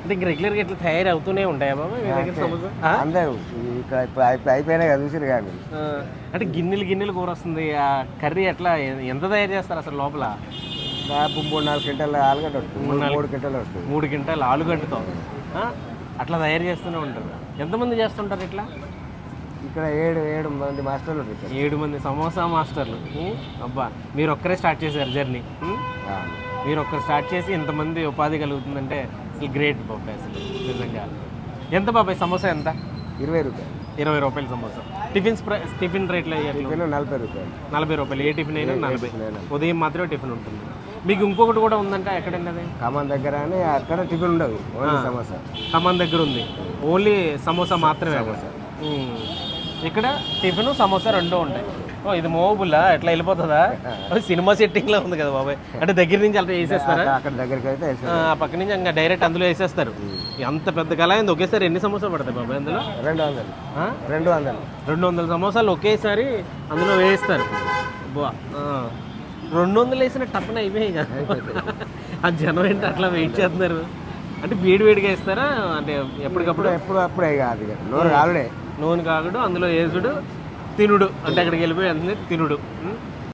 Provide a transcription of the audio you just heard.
అంటే ఇంక రెగ్యులర్గా ఇట్లా తయారు అవుతూనే ఉంటాయా బాబా మీ దగ్గర సమోసా? అందరూ ఇక్కడ ఇప్పుడు అయిపోయినాయి కదా చూసిరు కానీ అంటే గిన్నెలు కూర వస్తుంది. ఆ కర్రీ ఎట్లా ఎంత తయారు చేస్తారు అసలు లోపల? దాదాపు 3-4 క్వింటాల ఆలుగడ్డ వస్తుంది, 3 క్వింటాలు వస్తుంది. 3 క్వింటాలు ఆలుగడ్డతో అట్లా తయారు చేస్తూనే ఉంటారు. ఎంతమంది చేస్తుంటారు ఇట్లా? ఇక్కడ 7 మంది మాస్టర్లు ఉంటారు. 7 మంది సమోసా మాస్టర్లు. అబ్బా, మీరు ఒక్కరే స్టార్ట్ చేశారు జర్నీ. మీరు ఒక్కరు స్టార్ట్ చేసి ఇంతమంది ఉపాధి కలుగుతుందంటే అసలు గ్రేట్ బాబాయ్. అసలు నిజంగా ఎంత బాబాయ్ సమోసా ఎంత? 20 రూపాయలు. 20 రూపాయలు సమోసా. టిఫిన్ రేట్లో 40 రూపాయలు. 40 రూపాయలు. ఏ టిఫిన్ అయినా 40. ఉదయం మాత్రమే టిఫిన్ ఉంటుంది. మీకు ఇంకొకటి కూడా ఉందంటే ఎక్కడండి అది? ఖమ్మం దగ్గర అని అక్కడ టిఫిన్ ఉండదు, ఓన్లీ సమోసా. ఖమ్మం దగ్గర ఉంది, ఓన్లీ సమోసా మాత్రమే. ఇక్కడ టిఫిన్ సమోసా రెండూ ఉంటాయి. ఓ, ఇది మోబుల్లా ఎట్లా వెళ్ళిపోతుందా? సినిమా సెట్టింగ్లో ఉంది కదా బాబాయ్. అంటే దగ్గర నుంచి అలా వేసేస్తారా? అక్కడ దగ్గరికి అయితే ఆ పక్క నుంచి ఇంకా డైరెక్ట్ అందులో వేసేస్తారు. అంత పెద్ద కళ అయింది. ఒకేసారి ఎన్ని సమోసా పడతాయి బాబాయ్ అందులో? 200 సమోసాలు ఒకేసారి అందులో వేస్తారు. బా, 200 వేసిన టప్పన అయిపోయాయి కదా. ఆ జనం ఏంటి అట్లా వెయిట్ చేస్తున్నారు? అంటే వేడిగా వేస్తారా? అంటే ఎప్పటికప్పుడు? ఎప్పుడప్పుడే కాదు, నూనె కాలుడే. నూనె కాగడు, అందులో వేసుడు, తినుడు. అంటే అక్కడికి వెళ్ళిపోయి అందులో తినుడు.